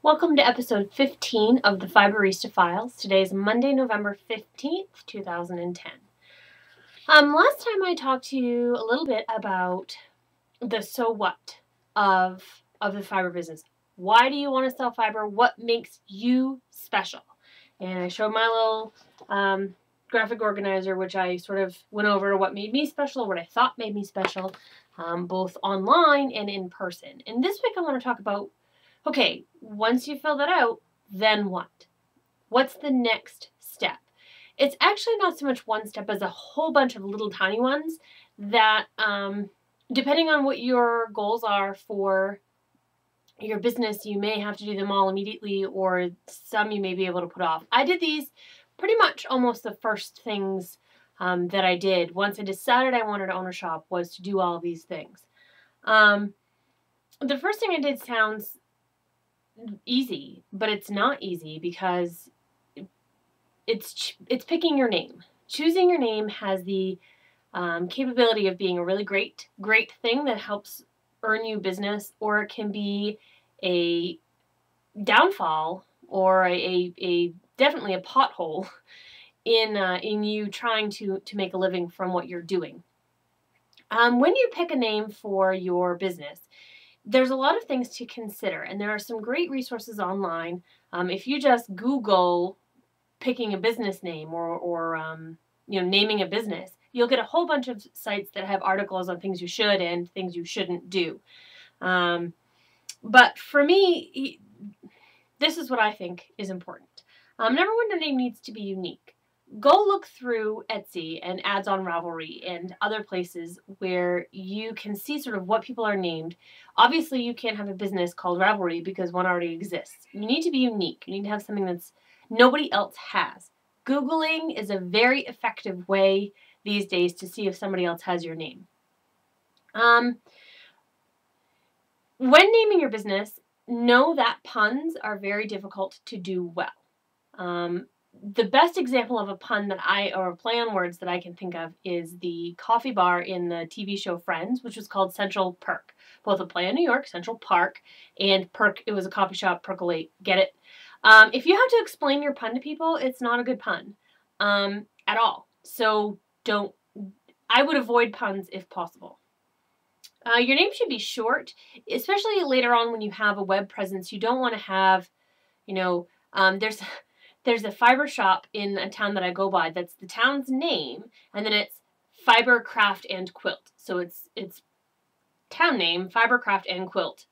Welcome to episode 15 of the Fiberista Files. Today is Monday, November 15th, 2010. Last time I talked to you a little bit about the so what of the fiber business. Why do you want to sell fiber? What makes you special? And I showed my little graphic organizer, which I sort of went over what made me special, what I thought made me special, both online and in person. And this week I want to talk about, okay, once you fill that out, then what? What's the next step? It's actually not so much one step as a whole bunch of little tiny ones that, depending on what your goals are for your business, you may have to do them all immediately, or some you may be able to put off. I did these pretty much almost the first things that I did once I decided I wanted to own a shop, was to do all of these things. The first thing I did sounds easy, but it's not easy because it's picking your name. Choosing your name has the capability of being a really great thing that helps earn you business, or it can be a downfall or a definitely a pothole in you trying to make a living from what you're doing. When you pick a name for your business, there's a lot of things to consider, and there are some great resources online. If you just Google picking a business name or naming a business, you'll get a whole bunch of sites that have articles on things you should and things you shouldn't do. But for me, this is what I think is important. Number one, your name needs to be unique. Go look through Etsy and Ads on Ravelry and other places where you can see sort of what people are named. Obviously, you can't have a business called Ravelry because one already exists. You need to be unique. You need to have something that's nobody else has. Googling is a very effective way these days to see if somebody else has your name. When naming your business, know that puns are very difficult to do well. The best example of a pun or a play on words that I can think of is the coffee bar in the TV show Friends, which was called Central Perk. Both a play on New York, Central Park, and Perk, it was a coffee shop, percolate, get it? If you have to explain your pun to people, it's not a good pun at all. So I would avoid puns if possible. Your name should be short, especially later on when you have a web presence. You don't want to have, there's a fiber shop in a town that I go by that's the town's name, and then it's Fiber, Craft, and Quilt. So it's town name, Fiber, Craft, and Quilt.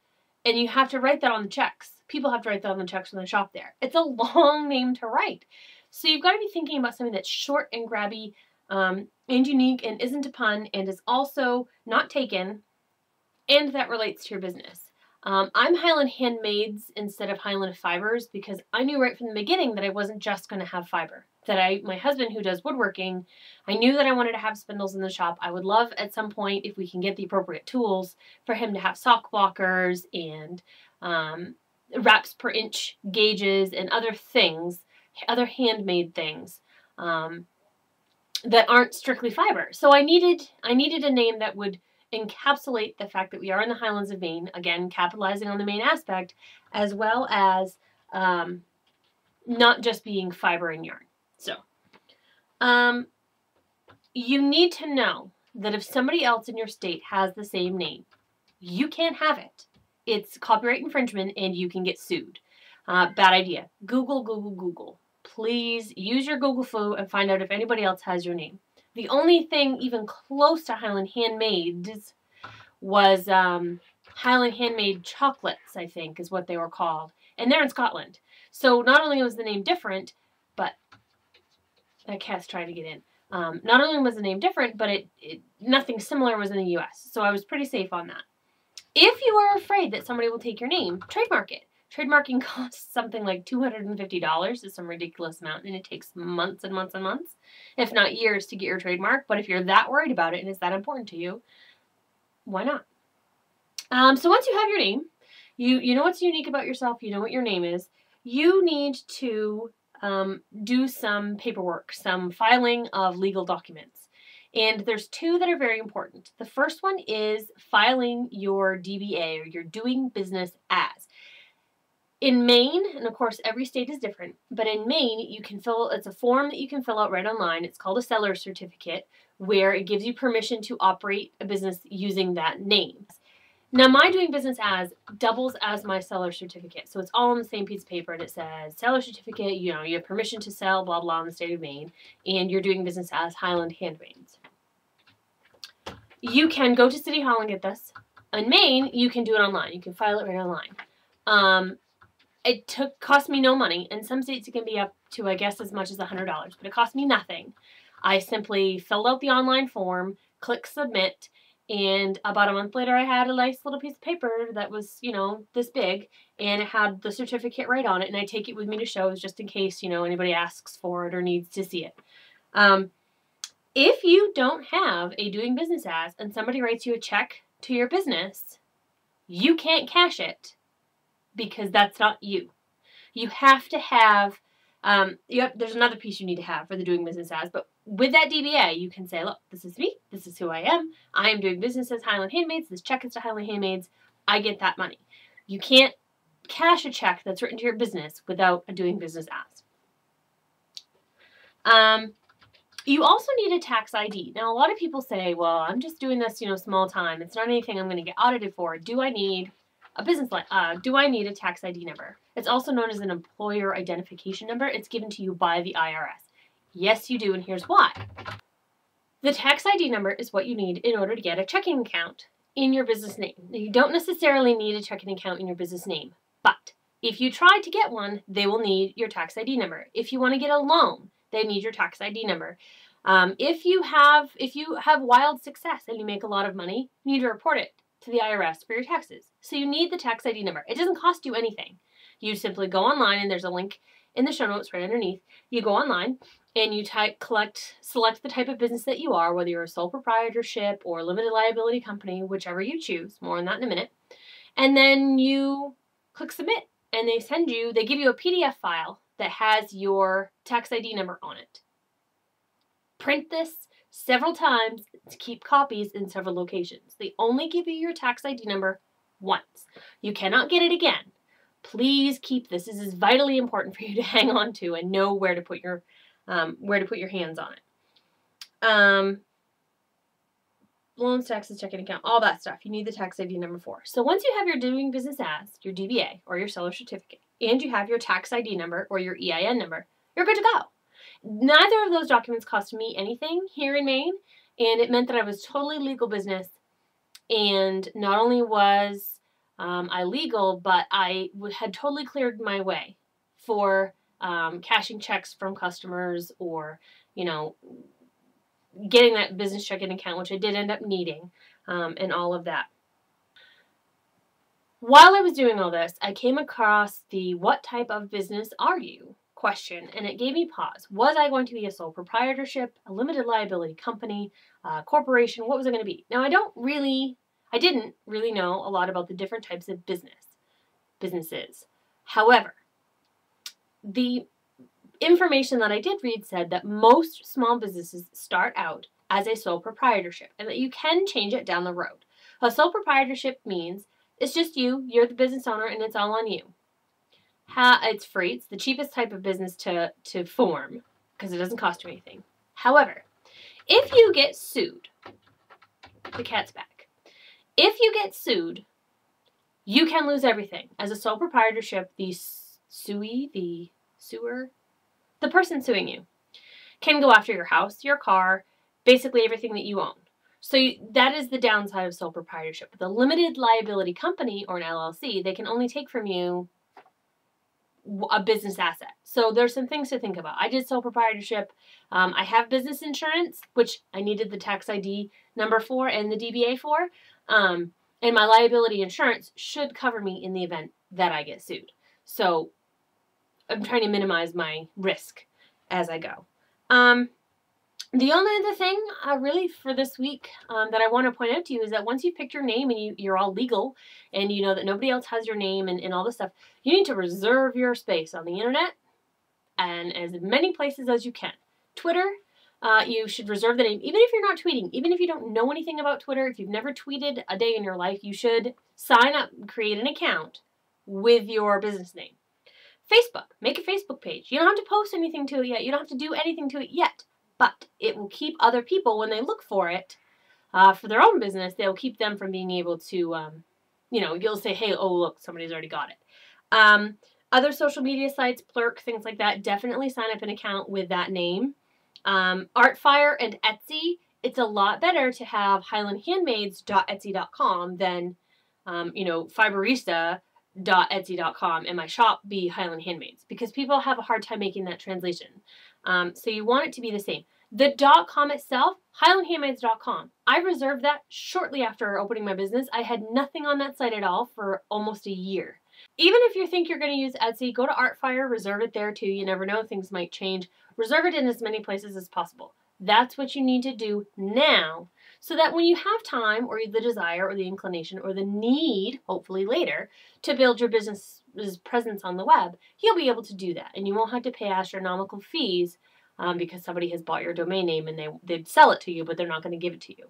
And you have to write that on the checks. People have to write that on the checks when they shop there. It's a long name to write. So you've got to be thinking about something that's short and grabby and unique and isn't a pun and is also not taken and that relates to your business. I'm Highland Handmades instead of Highland Fibers because I knew right from the beginning that I wasn't just going to have fiber. My husband who does woodworking, I knew that I wanted to have spindles in the shop. I would love at some point, if we can get the appropriate tools, for him to have sock blockers and wraps per inch gauges and other things, other handmade things that aren't strictly fiber. So I needed a name that would encapsulate the fact that we are in the Highlands of Maine, again, capitalizing on the Maine aspect, as well as not just being fiber and yarn. So, you need to know that if somebody else in your state has the same name, you can't have it. It's copyright infringement and you can get sued. Bad idea. Google. Please use your Google foo and find out if anybody else has your name. The only thing even close to Highland Handmades was Highland Handmade Chocolates, I think, is what they were called. And they're in Scotland. So not only was the name different, but that cat's trying to get in. Not only was the name different, but nothing similar was in the U.S. So I was pretty safe on that. If you are afraid that somebody will take your name, trademark it. Trademarking costs something like $250. It's some ridiculous amount, and it takes months and months and months, if not years, to get your trademark. But if you're that worried about it and it's that important to you, why not? So once you have your name, you know what's unique about yourself, you know what your name is, you need to do some paperwork, some filing of legal documents. And there's two that are very important. The first one is filing your DBA, or your doing business as. In Maine, and of course every state is different, but in Maine it's a form that you can fill out right online. It's called a seller certificate, where it gives you permission to operate a business using that name. Now, my doing business as doubles as my seller certificate. So it's all on the same piece of paper, and it says seller certificate, you have permission to sell, blah, blah, in the state of Maine, and you're doing business as Highland Handmades. You can go to City Hall and get this. In Maine, you can do it online. You can file it right online. It cost me no money. In some states, it can be up to, I guess, as much as $100, but it cost me nothing. I simply filled out the online form, clicked submit, and about a month later, I had a nice little piece of paper that was, this big, and it had the certificate right on it, and I take it with me to shows just in case, anybody asks for it or needs to see it. If you don't have a doing business as, and somebody writes you a check to your business, you can't cash it because that's not you. You have to have, there's another piece you need to have for the doing business as, but with that DBA, you can say, look, this is me, this is who I am doing business as Highland Handmades, this check is to Highland Handmades, I get that money. You can't cash a check that's written to your business without a doing business as. You also need a tax ID. Now, a lot of people say, well, I'm just doing this, small time. It's not anything I'm going to get audited for. Do I need a do I need a tax ID number? It's also known as an employer identification number. It's given to you by the IRS. Yes, you do, and here's why. The tax ID number is what you need in order to get a checking account in your business name. Now, you don't necessarily need a checking account in your business name, but if you try to get one, they will need your tax ID number. If you want to get a loan, they need your tax ID number. If you have wild success and you make a lot of money, you need to report it to the IRS for your taxes. So you need the tax ID number. It doesn't cost you anything. You simply go online, and there's a link in the show notes right underneath. You go online and you select the type of business that you are, whether you're a sole proprietorship or limited liability company, whichever you choose. More on that in a minute. And then you click submit, and they give you a PDF file that has your tax ID number on it. Print this several times to keep copies in several locations. They only give you your tax ID number once. You cannot get it again. Please keep this. This is vitally important for you to hang on to and know where to put your hands on it. Loans, taxes, checking account, all that stuff. You need the tax ID number for. So once you have your doing business as, your DBA or your seller certificate, and you have your tax ID number or your EIN number, you're good to go. Neither of those documents cost me anything here in Maine, and it meant that I was totally legal business, and not only was I legal, but I had totally cleared my way for cashing checks from customers or, getting that business checking account, which I did end up needing, and all of that. While I was doing all this, I came across the "what type of business are you?" question, and it gave me pause. Was I going to be a sole proprietorship, a limited liability company, a corporation? What was I going to be? Now, I didn't really know a lot about the different types of businesses. However, the information that I did read said that most small businesses start out as a sole proprietorship and that you can change it down the road. A sole proprietorship means it's just you're the business owner, and it's all on you. It's free. It's the cheapest type of business to form because it doesn't cost you anything. However, if you get sued, the cat's back. If you get sued, you can lose everything. As a sole proprietorship, the person suing you can go after your house, your car, basically everything that you own. So that is the downside of sole proprietorship. With a limited liability company or an LLC, they can only take from you a business asset. So there's some things to think about. I did sole proprietorship. I have business insurance, which I needed the tax ID number for and the DBA for. And my liability insurance should cover me in the event that I get sued. So I'm trying to minimize my risk as I go. The only other thing really for this week that I want to point out to you is that once you've picked your name and you're all legal and you know that nobody else has your name and all this stuff, you need to reserve your space on the internet and as many places as you can. Twitter, you should reserve the name. Even if you're not tweeting, even if you don't know anything about Twitter, if you've never tweeted a day in your life, you should sign up, create an account with your business name. Facebook, make a Facebook page. You don't have to post anything to it yet. You don't have to do anything to it yet, but it will keep other people, when they look for it for their own business, they'll keep them from being able to, you'll say, hey, oh, look, somebody's already got it. Other social media sites, Plurk, things like that, definitely sign up an account with that name. Artfire and Etsy, it's a lot better to have highlandhandmades.etsy.com than, fiberista.etsy.com and my shop be Highland Handmades, because people have a hard time making that translation. So you want it to be the same. The .com itself, highlandhandmades.com. I reserved that shortly after opening my business. I had nothing on that site at all for almost a year. Even if you think you're going to use Etsy, go to Artfire, reserve it there too. You never know, things might change. Reserve it in as many places as possible. That's what you need to do now, so that when you have time or the desire or the inclination or the need, hopefully later, to build your business's presence on the web, you'll be able to do that. And you won't have to pay astronomical fees because somebody has bought your domain name and they'd sell it to you, but they're not going to give it to you.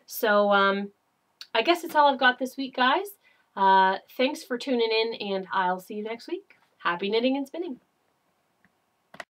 So I guess that's all I've got this week, guys. Thanks for tuning in, and I'll see you next week. Happy knitting and spinning.